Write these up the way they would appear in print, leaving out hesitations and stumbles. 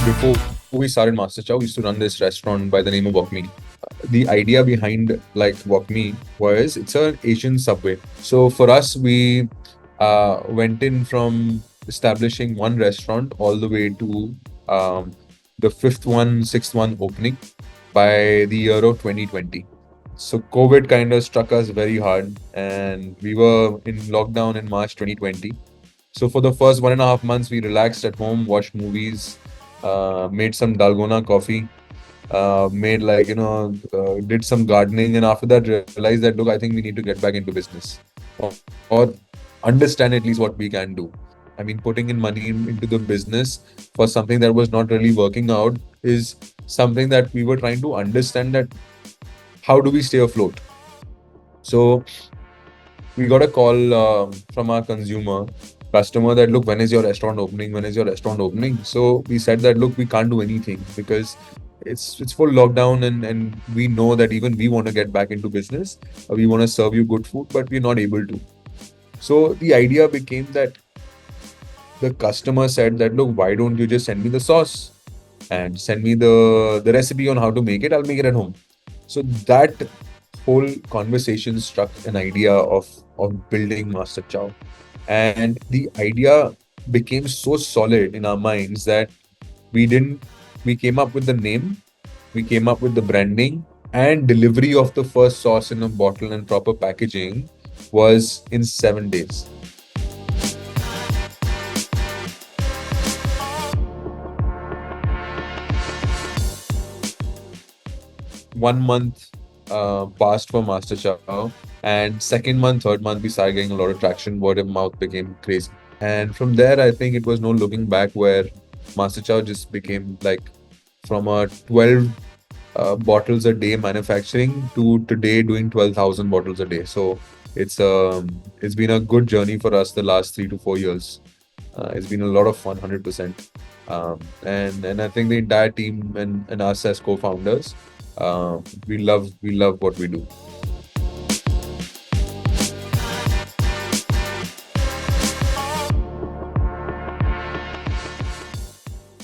Before we started MasterChow, we used to run this restaurant by the name of Walk Me. The idea behind Walk Me was it's an Asian subway. So for us, we went in from establishing one restaurant all the way to the fifth one, sixth one opening by the year of 2020. So COVID kind of struck us very hard, and we were in lockdown in March 2020. So for the first 1.5 months, we relaxed at home, watched movies, made some dalgona coffee, did some gardening, and after that realized that look, I think we need to get back into business, or understand at least what we can do. I mean, putting in money into the business for something that was not really working out is something that we were trying to understand that how do we stay afloat. So we got a call from our customer that look, when is your restaurant opening, when is your restaurant opening? So we said that look, we can't do anything because it's full lockdown, and we know that even we want to get back into business, we want to serve you good food, but we're not able to. So the idea became that the customer said that look, why don't you just send me the sauce and send me the recipe on how to make it, I'll make it at home. So that whole conversation struck an idea of building Master Chow. And the idea became so solid in our minds that we came up with the name, we came up with the branding, and delivery of the first sauce in a bottle and proper packaging was in 7 days. One month passed for Master Chow, and second month, third month, we started getting a lot of traction. Word of mouth became crazy, and from there, I think it was no looking back. Where Master Chow just became like from a 12 bottles a day manufacturing to today doing 12,000 bottles a day. So it's been a good journey for us the last 3 to 4 years. It's been a lot of fun, 100%. And I think the entire team and us as co-founders, we love what we do.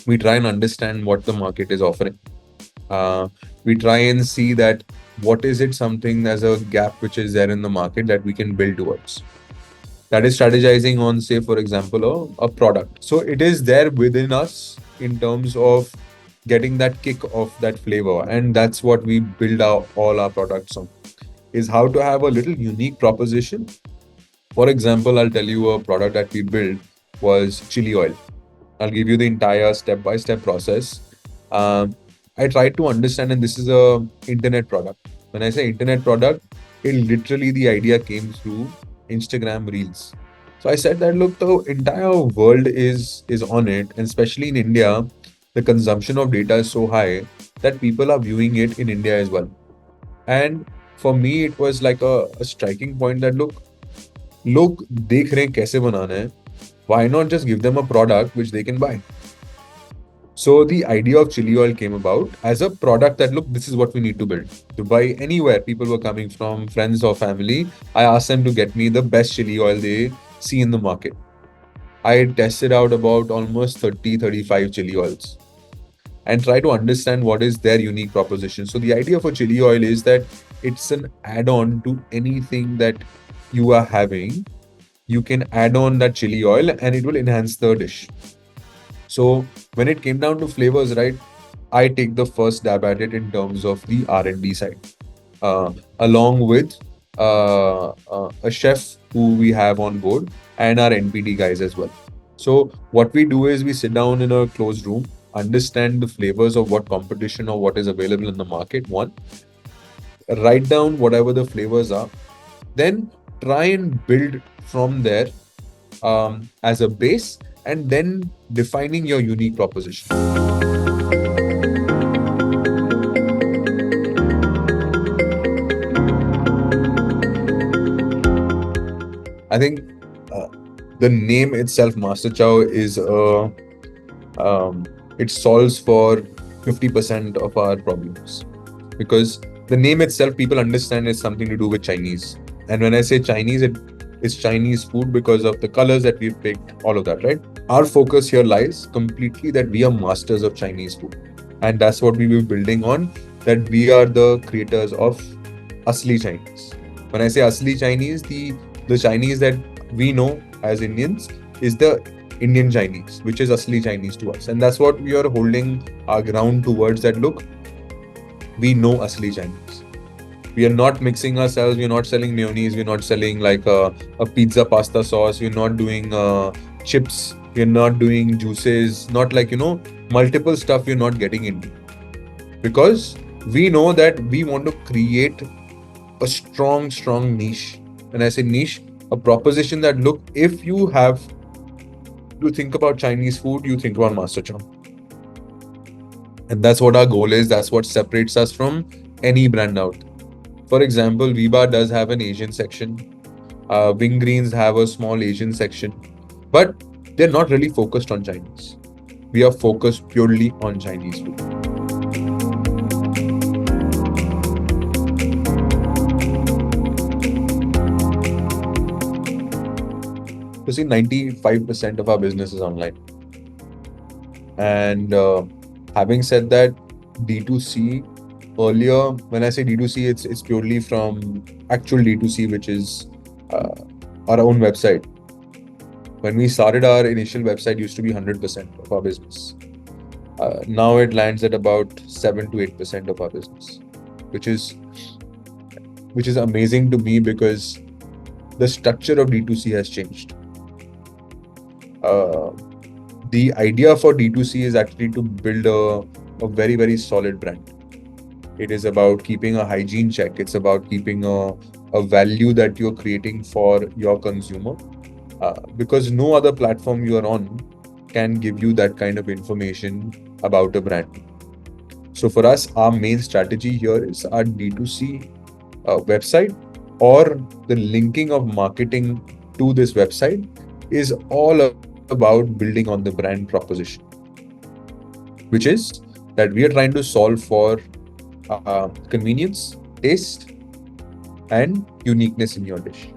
We try and understand what the market is offering. We try and see that what is it something as a gap which is there in the market that we can build towards. That is strategizing on, say, for example, a product. So it is there within us in terms of getting that kick of that flavor. And that's what we build all our products on, is how to have a little unique proposition. For example, I'll tell you a product that we built was chili oil. I'll give you the entire step-by-step process. I tried to understand, and this is a internet product. When I say internet product, it literally the idea came through Instagram Reels. So I said that look, the entire world is on it, and especially in India, the consumption of data is so high that people are viewing it in India as well. And for me, it was like a striking point that look, देख रहे हैं कैसे बनाना है. Why not just give them a product which they can buy? So the idea of chili oil came about as a product that look, this is what we need to build. Dubai, anywhere people were coming from, friends or family, I asked them to get me the best chili oil they see in the market. I tested out about almost 30, 35 chili oils and try to understand what is their unique proposition. So the idea for chili oil is that it's an add-on to anything that you are having. You can add on that chili oil and it will enhance the dish. So when it came down to flavors, right, I take the first dab at it in terms of the R&D side, along with a chef who we have on board and our NPD guys as well. So what we do is we sit down in a closed room, understand the flavors of what competition or what is available in the market. One, write down whatever the flavors are, then try and build from there as a base, and then defining your unique proposition. I think the name itself, Master Chow, is it solves for 50% of our problems, because the name itself, people understand is something to do with Chinese. And when I say Chinese, It's Chinese food because of the colors that we've picked, all of that, right? Our focus here lies completely that we are masters of Chinese food. And that's what we will be building on, that we are the creators of Asli Chinese. When I say Asli Chinese, the Chinese that we know as Indians is the Indian Chinese, which is Asli Chinese to us. And that's what we are holding our ground towards, that look, we know Asli Chinese. We are not mixing ourselves. We're not selling mayonnaise. We're not selling like a pizza pasta sauce. We're not doing chips. We're not doing juices. Not like, multiple stuff you're not getting into. Because we know that we want to create a strong, strong niche. When I say niche, a proposition that, look, if you have to think about Chinese food, you think about MasterChow's. And that's what our goal is. That's what separates us from any brand out there. For example, Vibar does have an Asian section. Wing Greens have a small Asian section. But they're not really focused on Chinese. We are focused purely on Chinese food. You see, 95% of our business is online. And having said that, D2C, earlier, when I say D2C, it's purely from actual D2C, which is our own website. When we started, our initial website used to be 100% of our business. Now it lands at about 7 to 8% of our business, which is amazing to me because the structure of D2C has changed. The idea for D2C is actually to build a very, very solid brand. It is about keeping a hygiene check. It's about keeping a value that you're creating for your consumer. Because no other platform you are on can give you that kind of information about a brand. So for us, our main strategy here is our D2C website, or the linking of marketing to this website is all about building on the brand proposition, which is that we are trying to solve for convenience, taste, and uniqueness in your dish.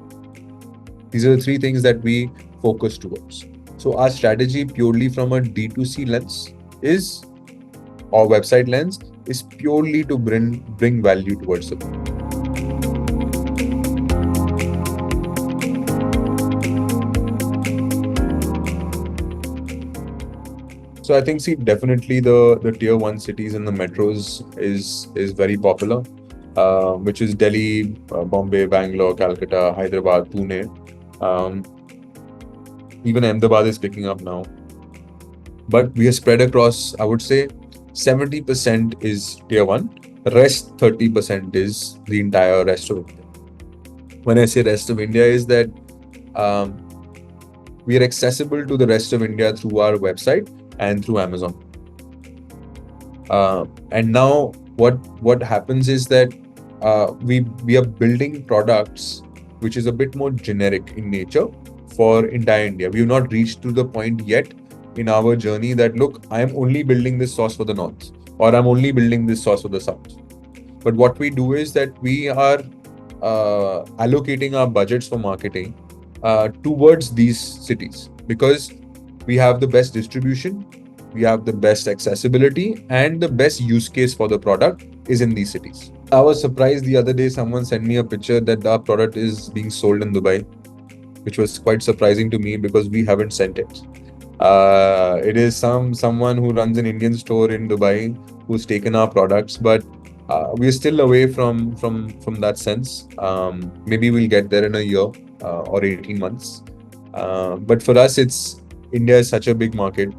These are the three things that we focus towards. So our strategy purely from a D2C lens is, or website lens, is purely to bring value towards the brand. So I think, see, definitely the tier 1 cities and the metros is very popular, which is Delhi, Bombay, Bangalore, Calcutta, Hyderabad, Pune. Even Ahmedabad is picking up now. But we are spread across, I would say, 70% is tier 1. The rest 30% is the entire rest of India. When I say rest of India, is that we are accessible to the rest of India through our website and through Amazon. And now what happens is that we are building products which is a bit more generic in nature for entire India. We have not reached to the point yet in our journey that, look, I am only building this sauce for the north, or I'm only building this sauce for the south. But what we do is that we are allocating our budgets for marketing towards these cities, because we have the best distribution, we have the best accessibility, and the best use case for the product is in these cities. I was surprised the other day, someone sent me a picture that our product is being sold in Dubai, which was quite surprising to me because we haven't sent it. It is someone who runs an Indian store in Dubai who's taken our products, but we're still away from that sense. Maybe we'll get there in a year or 18 months. But for us, India is such a big market.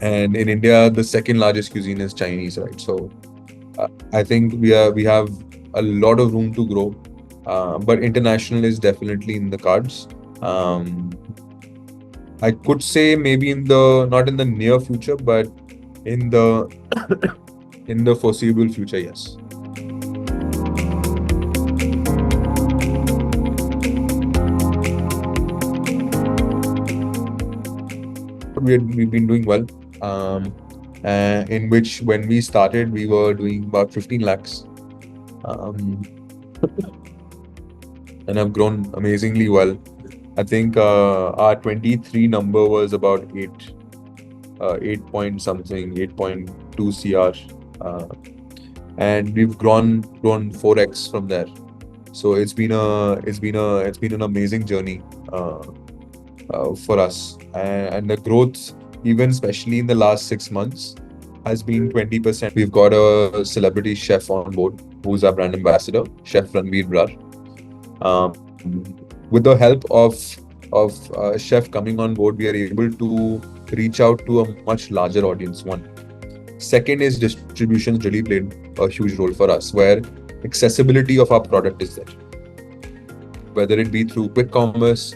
And in India, the second largest cuisine is Chinese, right? So I think we have a lot of room to grow. But international is definitely in the cards. I could say maybe not in the near future, but in the in the foreseeable future, yes. We've been doing well. In which, when we started, we were doing about 15 lakhs. and have grown amazingly well. I think our 23 number was about 8 point something, 8.2 CR, uh, and we've grown 4x from there. So it's been an amazing journey for us, and the growth, even especially in the last 6 months, has been 20%. We've got a celebrity chef on board who's our brand ambassador, Chef Ranveer Brar. With the help of chef coming on board, we are able to reach out to a much larger audience. One. Second is distribution really played a huge role for us, where accessibility of our product is there, whether it be through quick commerce,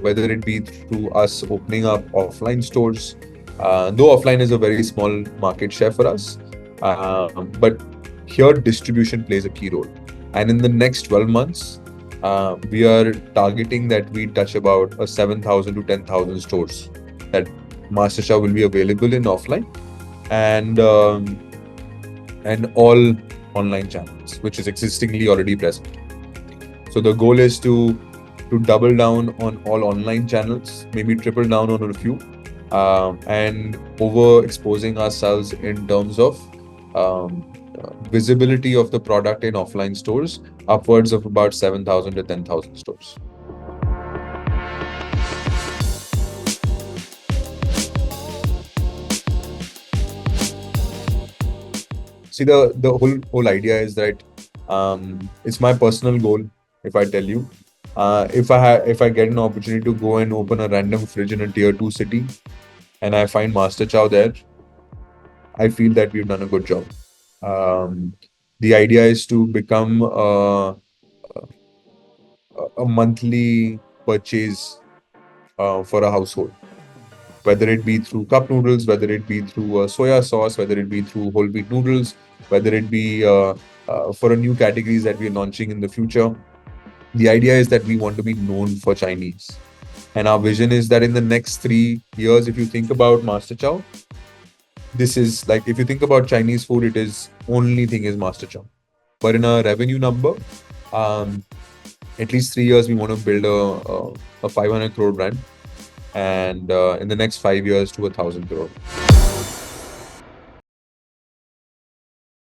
whether it be through us opening up offline stores. Though offline is a very small market share for us, but here distribution plays a key role. And in the next 12 months, we are targeting that we touch about 7,000 to 10,000 stores that MasterChow will be available in offline, and all online channels, which is existingly already present. So the goal is to double down on all online channels, maybe triple down on a few, and overexposing ourselves in terms of visibility of the product in offline stores, upwards of about 7,000 to 10,000 stores. See, the whole idea is that it's my personal goal. If I tell you, if I get an opportunity to go and open a random fridge in a tier 2 city, and I find Master Chow there, I feel that we've done a good job. The idea is to become a monthly purchase for a household, whether it be through cup noodles, whether it be through soya sauce, whether it be through whole wheat noodles, whether it be for a new categories that we're launching in the future. The idea is that we want to be known for Chinese. And our vision is that in the next 3 years, if you think about Master Chow, this is like, if you think about Chinese food, it is only thing is Master Chow. But in a revenue number, um, at least 3 years, we want to build a 500 crore brand, and in the next 5 years to 1,000 crore.